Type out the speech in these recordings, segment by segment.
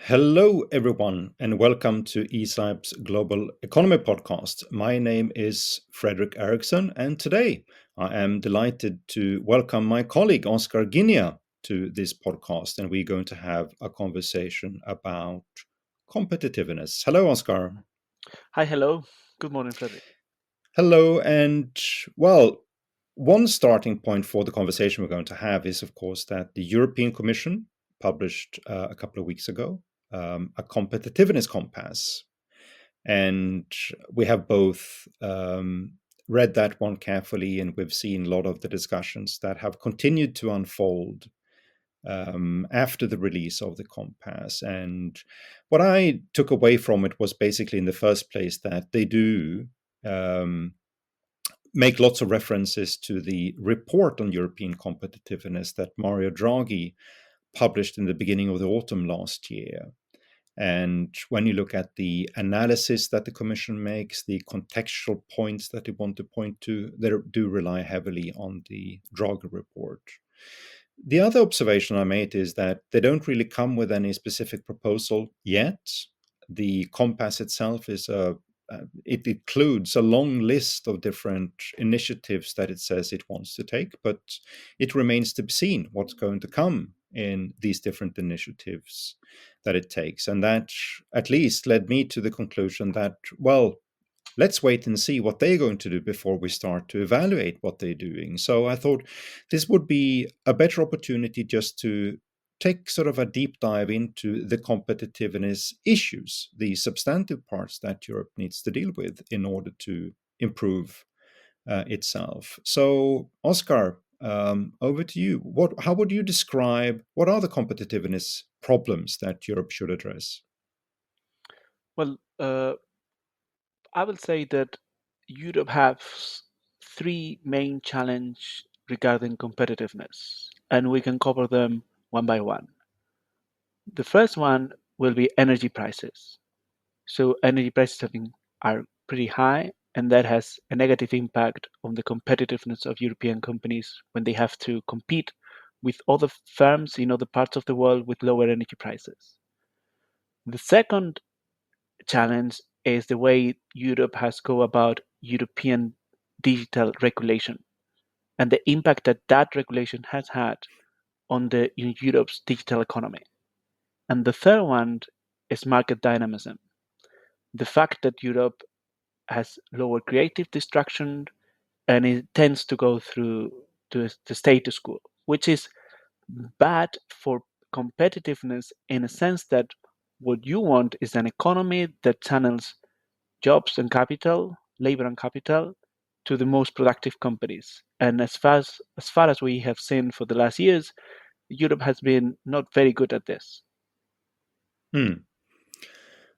Hello, everyone, and welcome to ECIPE's Global Economy Podcast. My name is Fredrik Erixon, and today I am delighted to welcome my colleague Oscar Guinea to this podcast, and we're going to have a conversation about competitiveness. Hello, Oscar. Hi, hello. Good morning, Fredrik. Hello, and well, one starting point for the conversation we're going to have is, of course, that the European Commission published a couple of weeks ago a competitiveness compass. And we have both read that one carefully, and we've seen a lot of the discussions that have continued to unfold after the release of the compass. And what I took away from it was basically, in the first place, that they do make lots of references to the report on European competitiveness that Mario Draghi published in the beginning of the autumn last year. And when you look at the analysis that the Commission makes, the contextual points that they want to point to, they do rely heavily on the Draghi report. The other observation I made is that they don't really come with any specific proposal yet. The compass itself it includes a long list of different initiatives that it says it wants to take, but it remains to be seen what's going to come in these different initiatives that it takes. And that at least led me to the conclusion that, well, let's wait and see what they're going to do before we start to evaluate what they're doing. So I thought this would be a better opportunity just to take sort of a deep dive into the competitiveness issues, the substantive parts that Europe needs to deal with in order to improve itself. So, Oscar, over to you. How would you describe what are the competitiveness problems that Europe should address? Well, I will say that Europe has three main challenges regarding competitiveness, and we can cover them one by one. The first one will be energy prices. So energy prices are pretty high, and that has a negative impact on the competitiveness of European companies when they have to compete with other firms in other parts of the world with lower energy prices. The second challenge is the way Europe has go about European digital regulation and the impact that that regulation has had on in Europe's digital economy. And the third one is market dynamism. The fact that Europe has lower creative destruction and it tends to go through to the status quo, which is bad for competitiveness in a sense that what you want is an economy that channels jobs and capital, labor and capital, to the most productive companies. And as far as we have seen for the last years, Europe has been not very good at this. Hmm.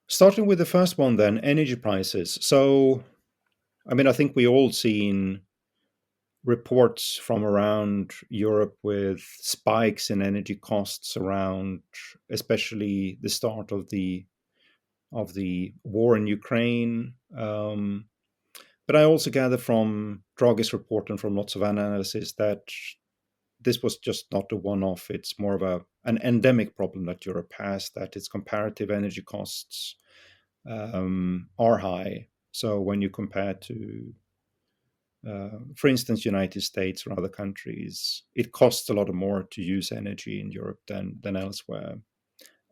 Starting with the first one, then, energy prices. So, I mean, I think we all seen reports from around Europe with spikes in energy costs around, especially the start of the war in Ukraine. But I also gather from Draghi's report and from lots of analysis that this was just not a one-off. It's more of an endemic problem that Europe has, that its comparative energy costs are high. So when you compare to, for instance, United States or other countries, it costs a lot more to use energy in Europe than elsewhere.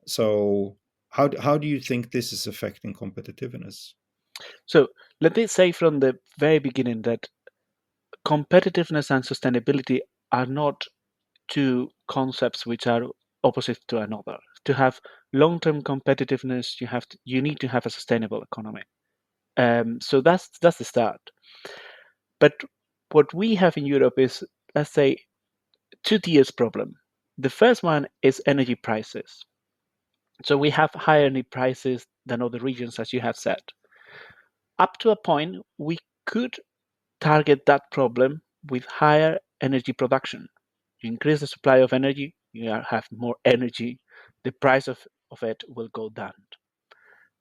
So how do you think this is affecting competitiveness? So let me say from the very beginning that competitiveness and sustainability are not two concepts which are opposite to another. To have long-term competitiveness, you need to have a sustainable economy. So that's the start. But what we have in Europe is, let's say, two tiers problem. The first one is energy prices. So we have higher energy prices than other regions, as you have said. Up to a point, we could target that problem with higher energy production. You increase the supply of energy, have more energy, the price of it will go down.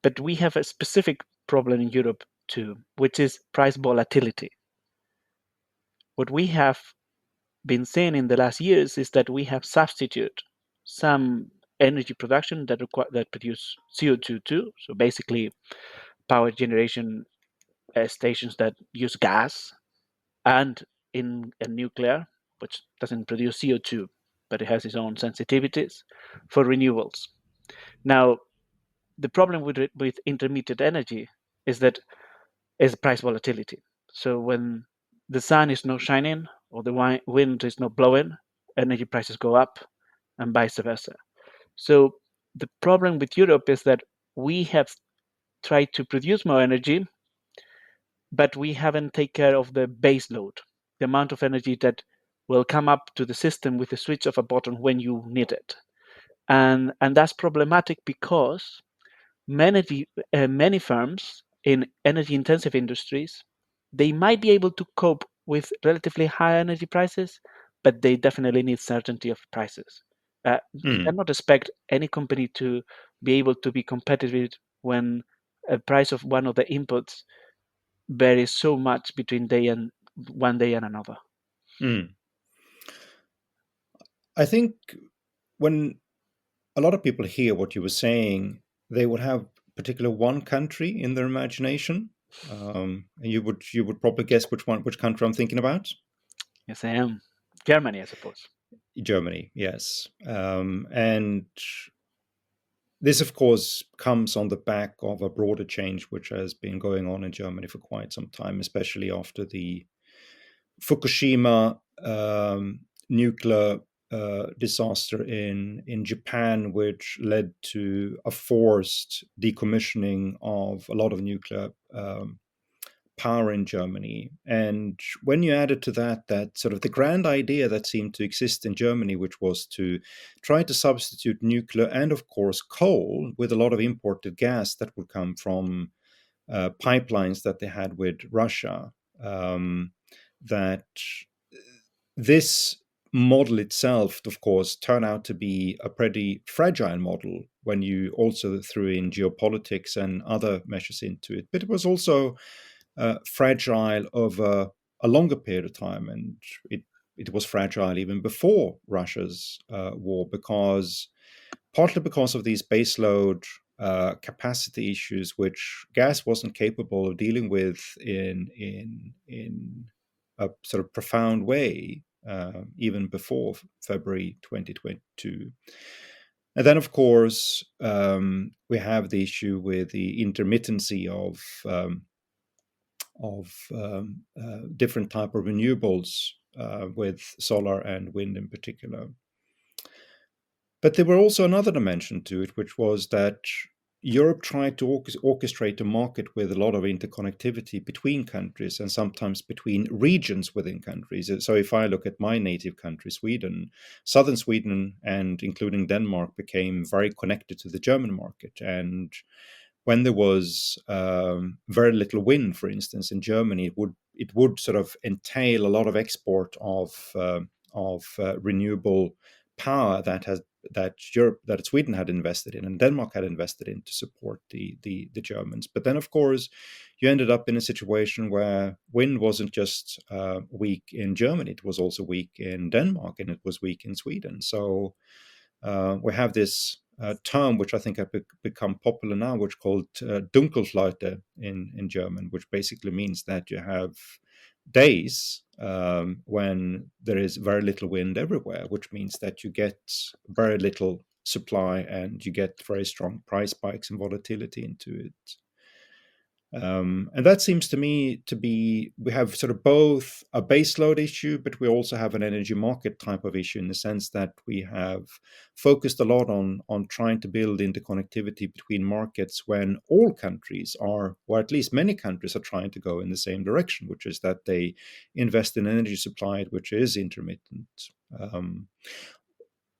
But we have a specific problem in Europe too, which is price volatility. What we have been seeing in the last years is that we have substituted some energy production that produce CO2 too. So basically, power generation stations that use gas, and in a nuclear, which doesn't produce CO2, but it has its own sensitivities for renewables. Now, the problem with intermittent energy is that is price volatility. So when the sun is not shining or the wind is not blowing, energy prices go up, and vice versa. So the problem with Europe is that we have tried to produce more energy, but we haven't taken care of the base load, the amount of energy that will come up to the system with the switch of a button when you need it. And that's problematic because many firms in energy intensive industries, they might be able to cope with relatively high energy prices, but they definitely need certainty of prices. You Mm, cannot expect any company to be able to be competitive when a price of one of the inputs varies so much between one day and another. mm. I think when a lot of people hear what you were saying, they would have particular one country in their imagination, and you would probably guess which country I'm thinking about. Yes, I am. Germany, I suppose. Germany, yes, and this, of course, comes on the back of a broader change which has been going on in Germany for quite some time, especially after the Fukushima nuclear disaster in Japan, which led to a forced decommissioning of a lot of nuclear power in Germany. And when you added to that, that sort of the grand idea that seemed to exist in Germany, which was to try to substitute nuclear and, of course, coal with a lot of imported gas that would come from pipelines that they had with Russia, that this model itself, of course, turned out to be a pretty fragile model when you also threw in geopolitics and other measures into it. But it was also fragile over a longer period of time, and it was fragile even before Russia's war, because partly because of these baseload capacity issues, which gas wasn't capable of dealing with in a sort of profound way, even before February 2022. And then, of course, we have the issue with the intermittency of different type of renewables, with solar and wind in particular. But there were also another dimension to it, which was that Europe tried to orchestrate a market with a lot of interconnectivity between countries and sometimes between regions within countries. So if I look at my native country, Sweden, southern Sweden and including Denmark became very connected to the German market. And when there was very little wind, for instance, in Germany, it would sort of entail a lot of export of renewable power that Sweden had invested in and Denmark had invested in to support the Germans. But then, of course, you ended up in a situation where wind wasn't just weak in Germany; it was also weak in Denmark and it was weak in Sweden. So we have this term, which I think have become popular now, which is called Dunkelflaute in German, which basically means that you have days when there is very little wind everywhere, which means that you get very little supply and you get very strong price spikes and volatility into it. And that seems to me to be, we have sort of both a baseload issue, but we also have an energy market type of issue in the sense that we have focused a lot on trying to build interconnectivity between markets when all countries are, or at least many countries are trying to go in the same direction, which is that they invest in energy supply, which is intermittent.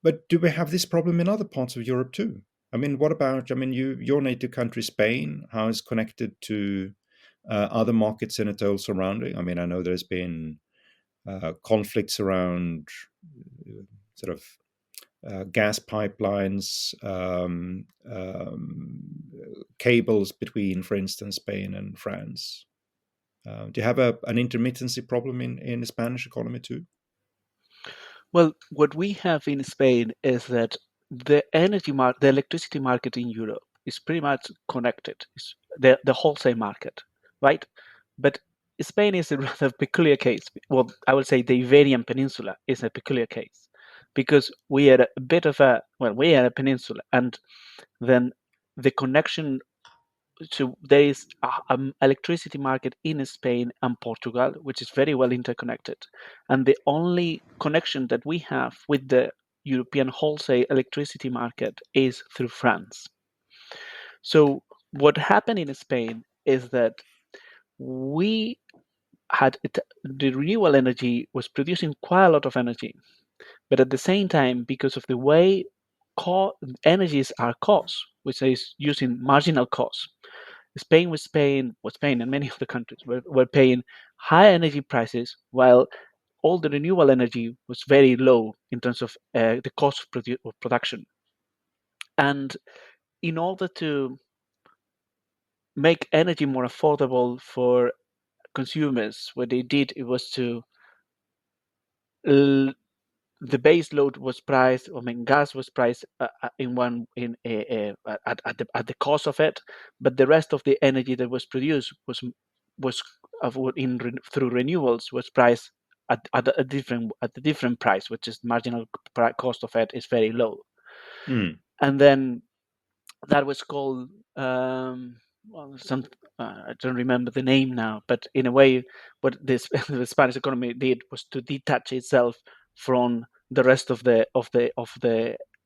But do we have this problem in other parts of Europe too? I mean, what about, I mean, your native country, Spain, how is connected to other markets in its own surrounding? I mean, I know there's been conflicts around sort of gas pipelines, cables between, for instance, Spain and France. Do you have an intermittency problem in the Spanish economy too? Well, what we have in Spain is that the the electricity market in Europe is pretty much connected. It's the wholesale market, right? But Spain is a rather peculiar case. Well, I would say the Iberian Peninsula is a peculiar case because we are a bit of a we are a peninsula, and then the connection so there is an electricity market in Spain and Portugal, which is very well interconnected. And the only connection that we have with the European wholesale electricity market is through France. So what happened in Spain is that we the renewable energy was producing quite a lot of energy, but at the same time, because of the way energies are cost, which is using marginal cost, Spain, and many of the countries were paying high energy prices while all the renewable energy was very low in terms of the cost of production. And in order to make energy more affordable for consumers, what they did it was to the base load was priced. I mean, gas was priced in one in at the cost of it, but the rest of the energy that was produced was through renewables was priced at a different price, which is marginal cost of it is very low, and then that was called some I don't remember the name now, but in a way, what this the Spanish economy did was to detach itself from the rest of the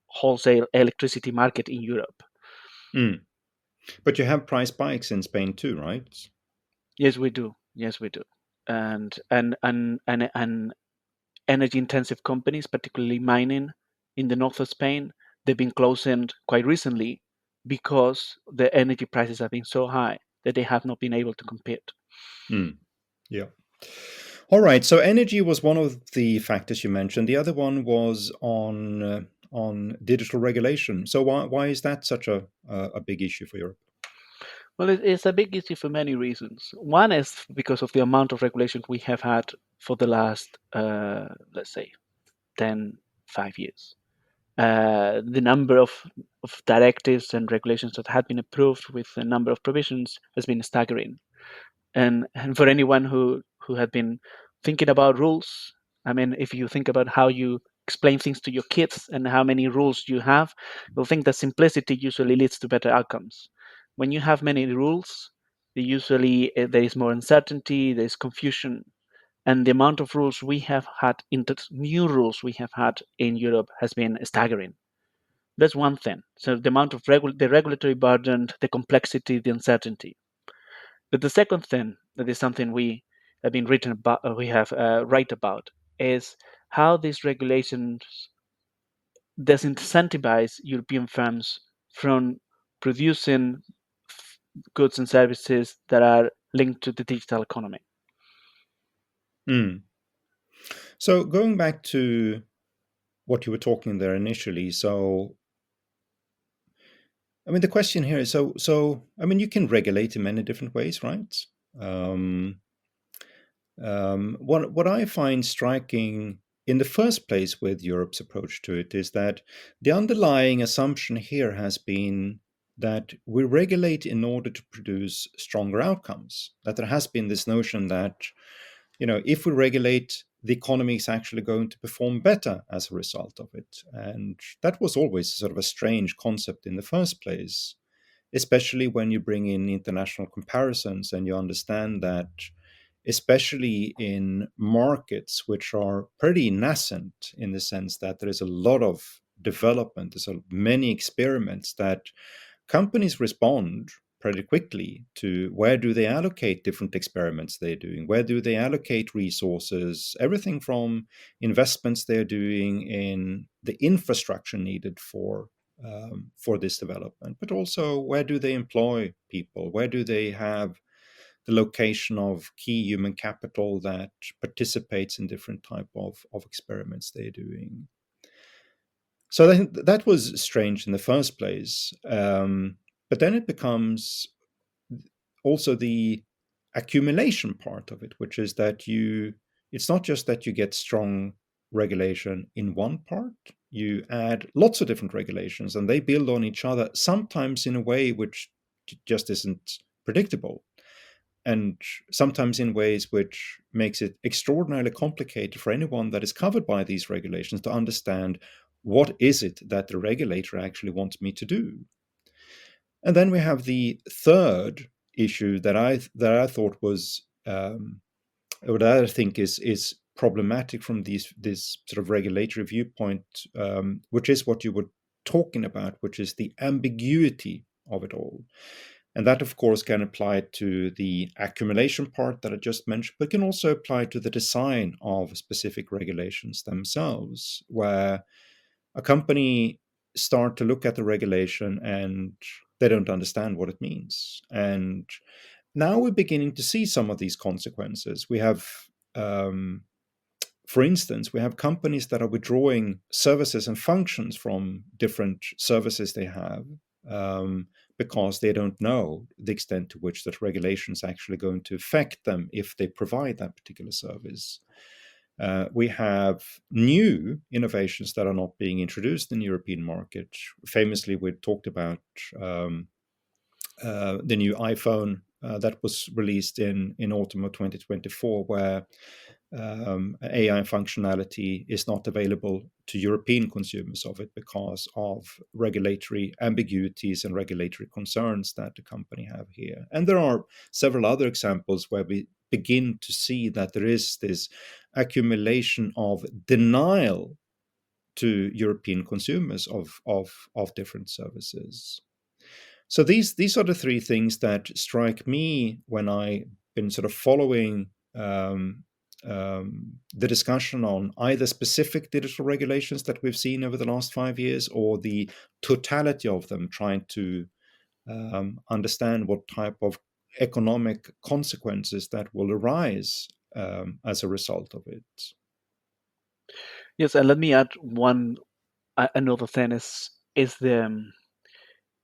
wholesale electricity market in Europe. But you have price spikes in Spain too, right? Yes, we do. Yes, we do. And energy intensive companies, particularly mining in the north of Spain, they've been closing quite recently because the energy prices have been so high that they have not been able to compete. Yeah. All right. So energy was one of the factors you mentioned. The other one was on digital regulation. So why is that such a big issue for Europe? Well, it's a big issue for many reasons. One is because of the amount of regulations we have had for the last, let's say, 10, 5 years. The number of directives and regulations that have been approved with a number of provisions has been staggering. And for anyone who had been thinking about rules, I mean, if you think about how you explain things to your kids and how many rules you have, you'll think that simplicity usually leads to better outcomes. When you have many rules, there is more uncertainty, there is confusion, and the amount of rules we have had new rules we have had in Europe has been staggering. That's one thing. So the amount of the regulatory burden, the complexity, the uncertainty. But the second thing that is something we have been written about, we have write about, is how these regulations disincentivize European firms from producing goods and services that are linked to the digital economy. So going back to what you were talking there initially, so I mean the question here is so I mean you can regulate in many different ways, right? Um, what I find striking in the first place with Europe's approach to it is that the underlying assumption here has been that we regulate in order to produce stronger outcomes. That there has been this notion that, if we regulate, the economy is actually going to perform better as a result of it. And that was always sort of a strange concept in the first place, especially when you bring in international comparisons and you understand that, especially in markets which are pretty nascent in the sense that there is a lot of development, there's many experiments, that companies respond pretty quickly to where do they allocate different experiments they're doing, where do they allocate resources, everything from investments they're doing in the infrastructure needed for this development, but also where do they employ people, where do they have the location of key human capital that participates in different type of experiments they're doing. So that was strange in the first place. But then it becomes also the accumulation part of it, which is that it's not just that you get strong regulation in one part, you add lots of different regulations, and they build on each other, sometimes in a way which just isn't predictable, and sometimes in ways which makes it extraordinarily complicated for anyone that is covered by these regulations to understand what is it that the regulator actually wants me to do. And then we have the third issue that I thought was or that I think is problematic from this sort of regulatory viewpoint, which is what you were talking about, which is the ambiguity of it all. And that, of course, can apply to the accumulation part that I just mentioned, but can also apply to the design of specific regulations themselves, where a company start to look at the regulation and they don't understand what it means. And now we're beginning to see some of these consequences. We have, for instance, we have companies that are withdrawing services and functions from different services they have, because they don't know the extent to which that regulation is actually going to affect them if they provide that particular service. We have new innovations that are not being introduced in the European market. Famously, we talked about the new iPhone that was released in autumn of 2024, where AI functionality is not available to European consumers of it because of regulatory ambiguities and regulatory concerns that the company have here. And there are several other examples where we begin to see that there is this accumulation of denial to European consumers of different services. So these are the three things that strike me when I've been sort of following the discussion on either specific digital regulations that we've seen over the last 5 years, or the totality of them, trying to understand what type of economic consequences that will arise as a result of it. Yes, and let me add another thing is the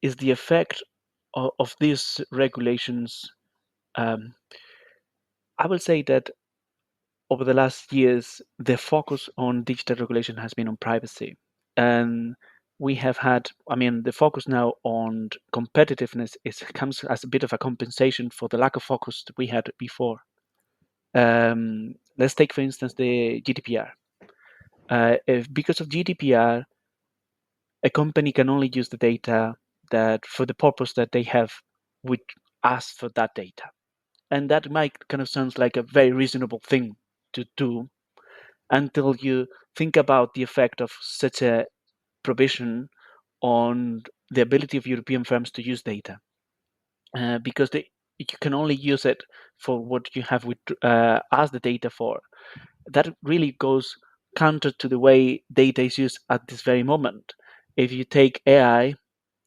effect of these regulations. I will say that over the last years, the focus on digital regulation has been on privacy. And we have had, I mean, the focus now on competitiveness comes as a bit of a compensation for the lack of focus that we had before. Let's take, for instance, the GDPR. Because of GDPR, a company can only use the data that for the purpose that they have with asked for that data. And that might kind of sounds like a very reasonable thing to do until you think about the effect of such a provision on the ability of European firms to use data, because you can only use it for what you have asked the data for. That really goes counter to the way data is used at this very moment. If you take AI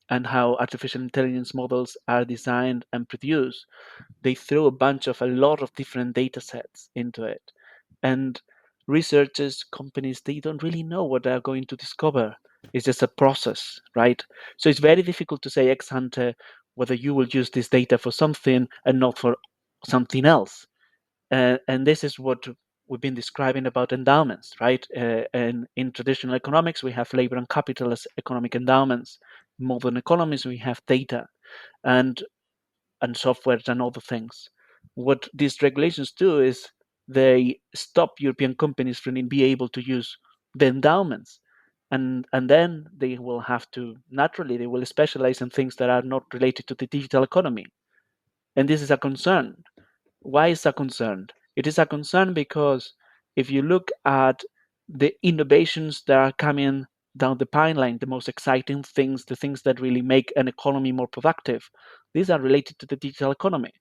and how artificial intelligence models are designed and produced, they throw a lot of different data sets into it. And researchers, companies, they don't really know what they're going to discover. It's just a process, right? So it's very difficult to say ex ante whether you will use this data for something and not for something else. And this is what we've been describing about endowments, right? And in traditional economics, we have labor and capital as economic endowments. Modern economies, we have data and software and other things. What these regulations do is they stop European companies from being able to use the endowments. And then they will have to, naturally, they will specialize in things that are not related to the digital economy. And this is a concern. Why is a concern? It is a concern because if you look at the innovations that are coming down the pipeline, the most exciting things, the things that really make an economy more productive, these are related to the digital economy.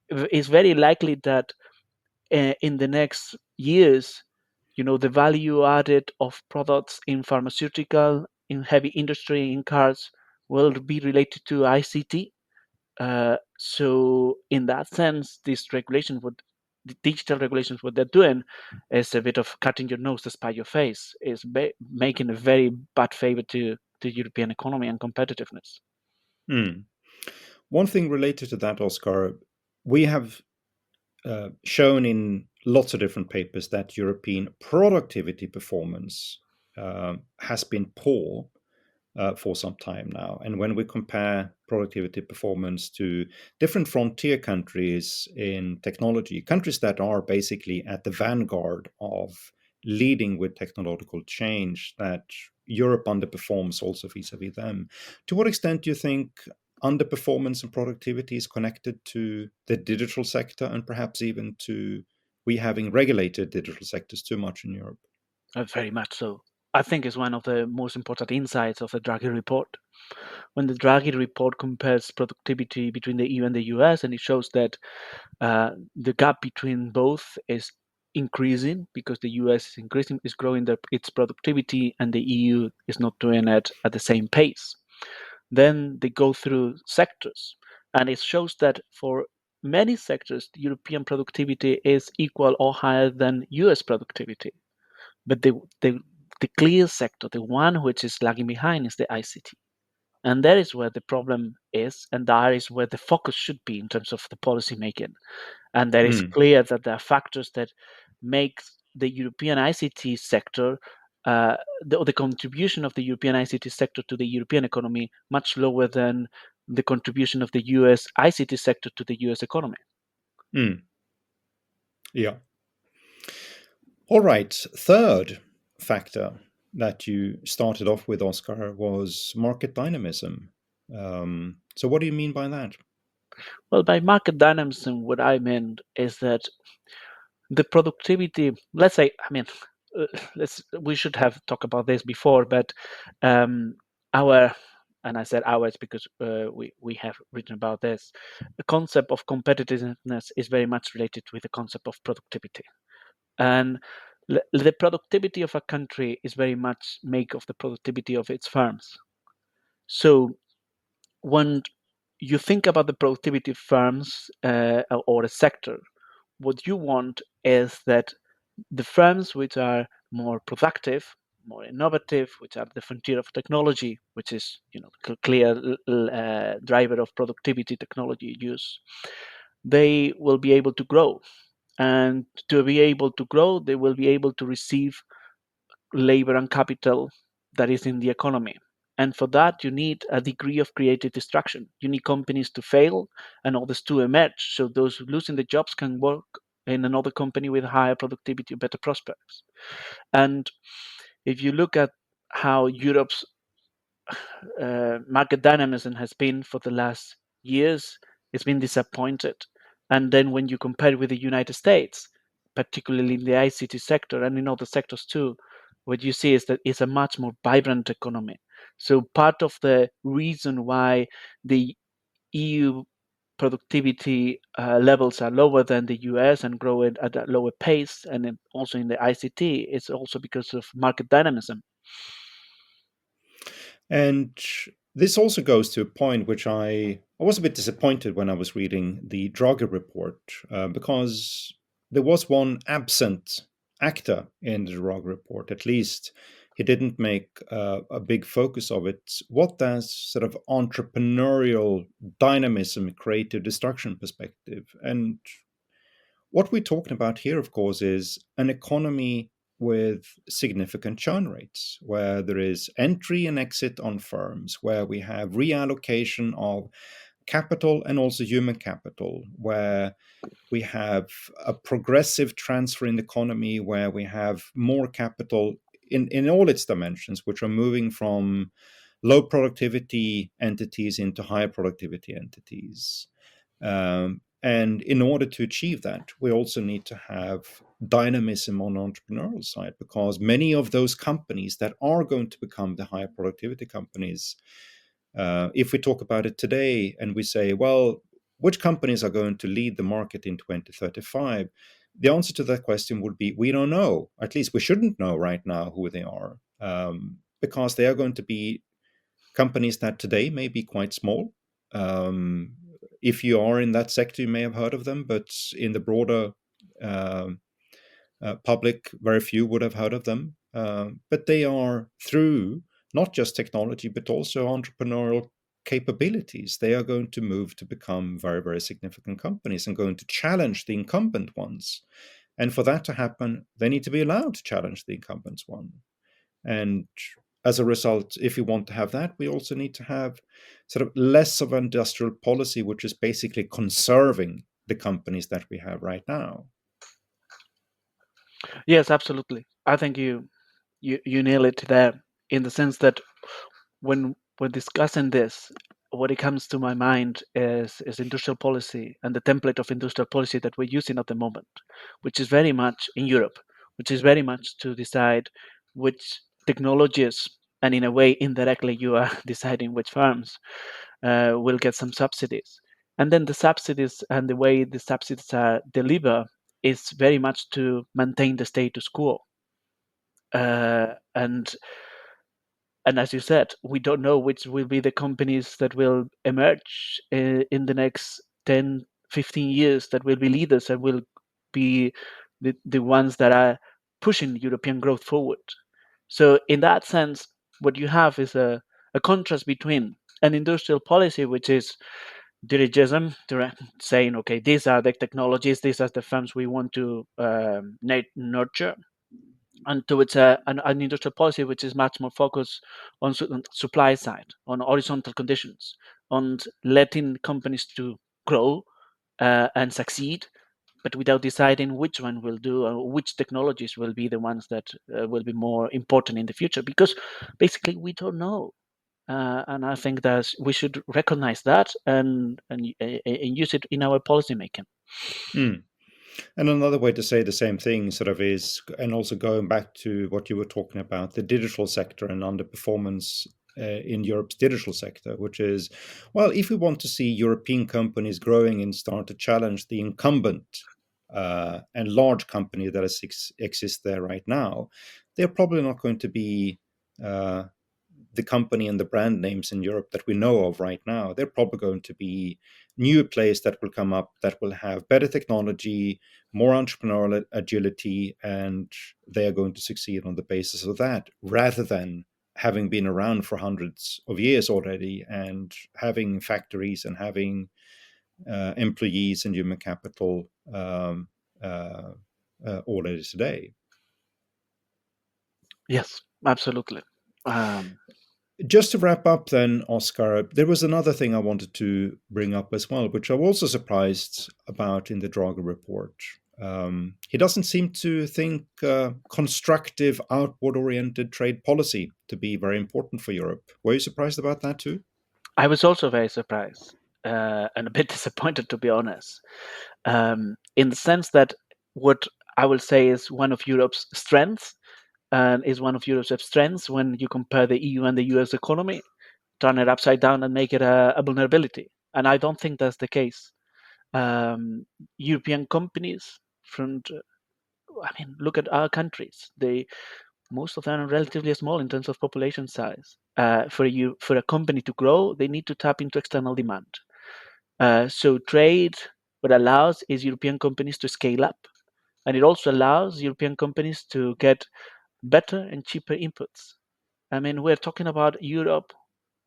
It's very likely that in the next years, the value added of products in pharmaceutical, in heavy industry, in cars will be related to ICT. So in that sense, the digital regulations, what they're doing is a bit of cutting your nose to spite your face, is making a very bad favor to the European economy and competitiveness. One thing related to that, Oscar, we have shown in lots of different papers that European productivity performance has been poor for some time now. And when we compare productivity performance to different frontier countries in technology, countries that are basically at the vanguard of leading with technological change, that Europe underperforms also vis-a-vis them. To what extent do you think underperformance in productivity is connected to the digital sector and perhaps even to we having regulated digital sectors too much in Europe? Very much so. I think it's one of the most important insights of the Draghi report. When the Draghi report compares productivity between the EU and the US, and it shows that the gap between both is increasing because the US is growing its productivity, and the EU is not doing it at the same pace. Then they go through sectors, and it shows that for many sectors, European productivity is equal or higher than US productivity. But the clear sector, the one which is lagging behind, is the ICT. And that is where the problem is, and that is where the focus should be in terms of the policy making. And that is Mm, clear that there are factors that make the European ICT sector, the contribution of the European ICT sector to the European economy much lower than the contribution of the US ICT sector to the US economy. mm, yeah. All right. Third factor that you started off with, Oscar, was market dynamism. So, what do you mean by that? Well, by market dynamism, what I meant is that the productivity, let's say, I mean, we should have talked about this before, but um, our, and I said ours because we have written about this, the concept of competitiveness is very much related with the concept of productivity. And the productivity of a country is very much make of the productivity of its firms. So when you think about the productivity of firms or a sector, what you want is that the firms which are more productive, more innovative, which are the frontier of technology, which is clear driver of productivity technology use, they will be able to grow. And to be able to grow, they will be able to receive labor and capital that is in the economy. And for that, you need a degree of creative destruction. You need companies to fail and others to emerge. So those losing the jobs can work in another company with higher productivity, better prospects. And if you look at how Europe's market dynamism has been for the last years, it's been disappointed. And then when you compare it with the United States, particularly in the ICT sector and in other sectors too, what you see is that it's a much more vibrant economy. So part of the reason why the EU productivity levels are lower than the US and growing at a lower pace, and also in the ICT, it's also because of market dynamism. And this also goes to a point which I was a bit disappointed when I was reading the Draghi report, because there was one absent actor in the Draghi report. At least he didn't make a big focus of it. What does sort of entrepreneurial dynamism, creative destruction perspective? And what we're talking about here, of course, is an economy with significant churn rates, where there is entry and exit on firms, where we have reallocation of capital and also human capital, where we have a progressive transfer in the economy, where we have more capital in all its dimensions, which are moving from low productivity entities into higher productivity entities. And in order to achieve that, we also need to have dynamism on the entrepreneurial side, because many of those companies that are going to become the higher productivity companies, if we talk about it today and we say, well, which companies are going to lead the market in 2035? The answer to that question would be we don't know. At least we shouldn't know right now who they are, because they are going to be companies that today may be quite small. Um, if you are in that sector, you may have heard of them, but in the broader uh, public, very few would have heard of them. But they are through not just technology, but also entrepreneurial capabilities. They are going to move to become very, very significant companies and going to challenge the incumbent ones. And for that to happen, they need to be allowed to challenge the incumbents one. And as a result, if we want to have that, we also need to have sort of less of industrial policy, which is basically conserving the companies that we have right now. Yes, absolutely. I think you nail it there, in the sense that when we're discussing this, what it comes to my mind is industrial policy and the template of industrial policy that we're using at the moment, which is very much in Europe, which is very much to decide which technologies, and in a way indirectly you are deciding which firms will get some subsidies. And then the subsidies and the way the subsidies are delivered is very much to maintain the status quo. And as you said, we don't know which will be the companies that will emerge in the next 10, 15 years, that will be leaders and will be the ones that are pushing European growth forward. So in that sense, what you have is a contrast between an industrial policy, which is dirigism, saying, okay, these are the technologies, these are the firms we want to nurture, and towards an industrial policy which is much more focused on supply side, on horizontal conditions, on letting companies to grow and succeed, but without deciding which one will do or which technologies will be the ones that will be more important in the future, because basically we don't know. And I think that we should recognize that and use it in our policy making. Mm. And another way to say the same thing sort of is, and also going back to what you were talking about, the digital sector and underperformance in Europe's digital sector, which is, well, if we want to see European companies growing and start to challenge the incumbent and large company that exists there right now, they're probably not going to be uh, the company and the brand names in Europe that we know of right now. They're probably going to be new players that will come up that will have better technology, more entrepreneurial agility, and they are going to succeed on the basis of that, rather than having been around for hundreds of years already and having factories and having employees and human capital uh, already today. Yes, absolutely. Um, Just to wrap up, then, Oscar, there was another thing I wanted to bring up as well, which I was also surprised about in the Draghi report. He doesn't seem to think constructive, outward oriented trade policy to be very important for Europe. Were you surprised about that too? I was also very surprised and a bit disappointed, to be honest, in the sense that what I will say is one of Europe's strengths, and is one of Europe's strengths when you compare the EU and the US economy, turn it upside down and make it a vulnerability. And I don't think that's the case. European companies from, I mean, look at our countries. Most of them are relatively small in terms of population size. For a company to grow, they need to tap into external demand. So trade, what allows is European companies to scale up, and it also allows European companies to get better and cheaper inputs. I mean, we're talking about Europe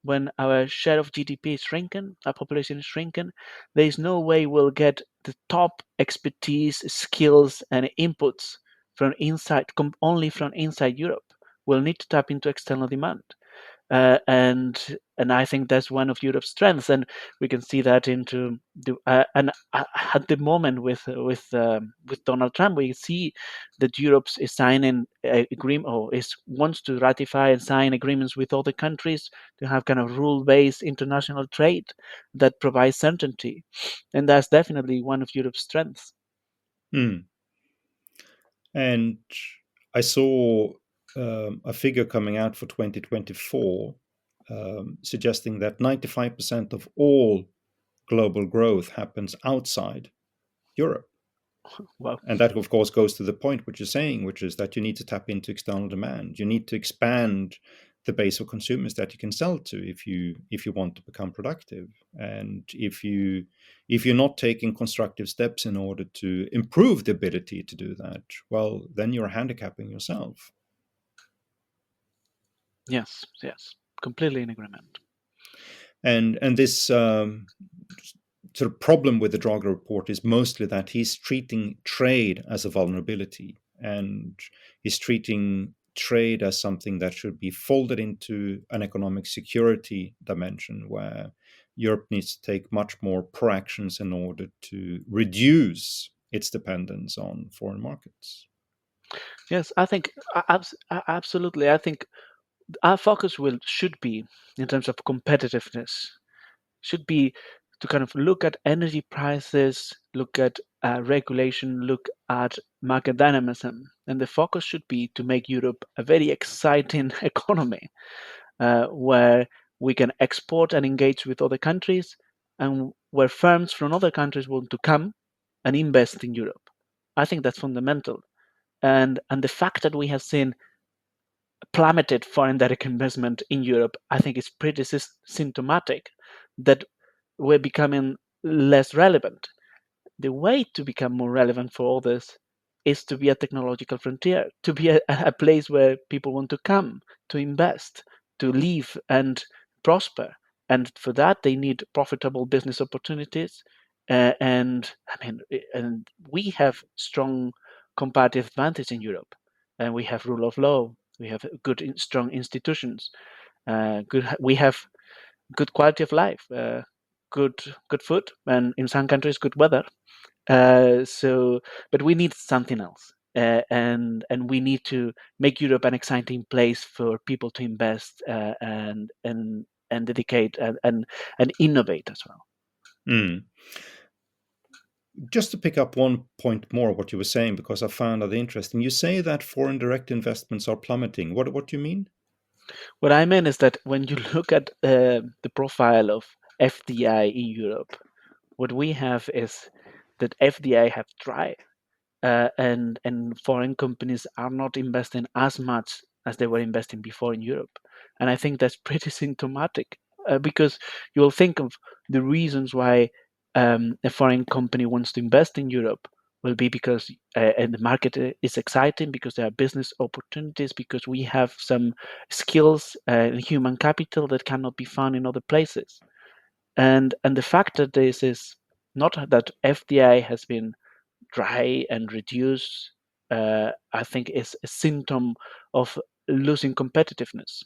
when our share of GDP is shrinking, our population is shrinking. There is no way we'll get the top expertise, skills, and inputs from inside, only from inside Europe. We'll need to tap into external demand. And I think that's one of Europe's strengths, and we can see that into the at the moment with Donald Trump, we see that Europe is signing agreement or is wants to ratify and sign agreements with other countries to have kind of rule-based international trade that provides certainty, and that's definitely one of Europe's strengths. Hmm. And I saw a figure coming out for 2024 suggesting that 95% of all global growth happens outside Europe. Well, And that, of course, goes to the point which you're saying, which is that you need to tap into external demand. You need to expand the base of consumers that you can sell to if you want to become productive. And if you're not taking constructive steps in order to improve the ability to do that, well, then you're handicapping yourself. yes, yes, completely in agreement. And this sort of problem with the Draghi report is mostly that he's treating trade as a vulnerability, and he's treating trade as something that should be folded into an economic security dimension, where Europe needs to take much more proactions in order to reduce its dependence on foreign markets. Yes, I think absolutely. I think our focus should be, in terms of competitiveness, should be to kind of look at energy prices, look at regulation, look at market dynamism, and the focus should be to make Europe a very exciting economy where we can export and engage with other countries, and where firms from other countries want to come and invest in Europe. I think that's fundamental. And the fact that we have seen plummeted foreign direct investment in Europe, I think is pretty symptomatic that we're becoming less relevant. The way to become more relevant for all this is to be a technological frontier, to be a place where people want to come, to invest, to live and prosper. And for that, they need profitable business opportunities. And we have strong comparative advantage in Europe, and we have rule of law, we have good, strong institutions, we have good quality of life, good food, and in some countries, good weather. But we need something else, and we need to make Europe an exciting place for people to invest and dedicate and innovate as well. Mm. Just to pick up one point more of what you were saying, because I found that interesting. You say that foreign direct investments are plummeting. What do you mean? What I mean is that when you look at the profile of FDI in Europe, what we have is that FDI have tried and foreign companies are not investing as much as they were investing before in Europe. And I think that's pretty symptomatic because you'll think of the reasons why a foreign company wants to invest in Europe will be because and the market is exciting, because there are business opportunities, because we have some skills and human capital that cannot be found in other places. And the fact that this is not that FDI has been dry and reduce, I think is a symptom of losing competitiveness.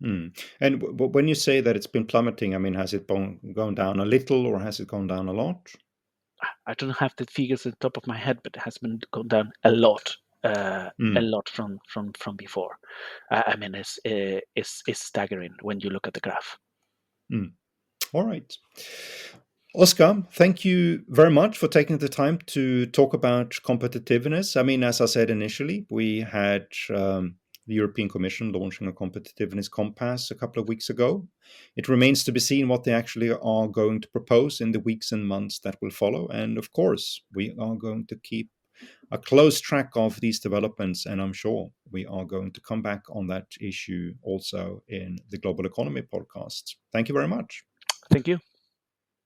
Mm. And when you say that it's been plummeting, I mean, has it gone down a little or has it gone down a lot? I don't have the figures at the top of my head, but it has been gone down a Mm. lot from before. I mean, it's staggering when you look at the graph. Mm. All right. Oscar, thank you very much for taking the time to talk about competitiveness. I mean, as I said initially, we had the European Commission launching a competitiveness compass a couple of weeks ago. It remains to be seen what they actually are going to propose in the weeks and months that will follow. And of course, we are going to keep a close track of these developments, and I'm sure we are going to come back on that issue also in the Global Economy podcast. Thank you very much. Thank you.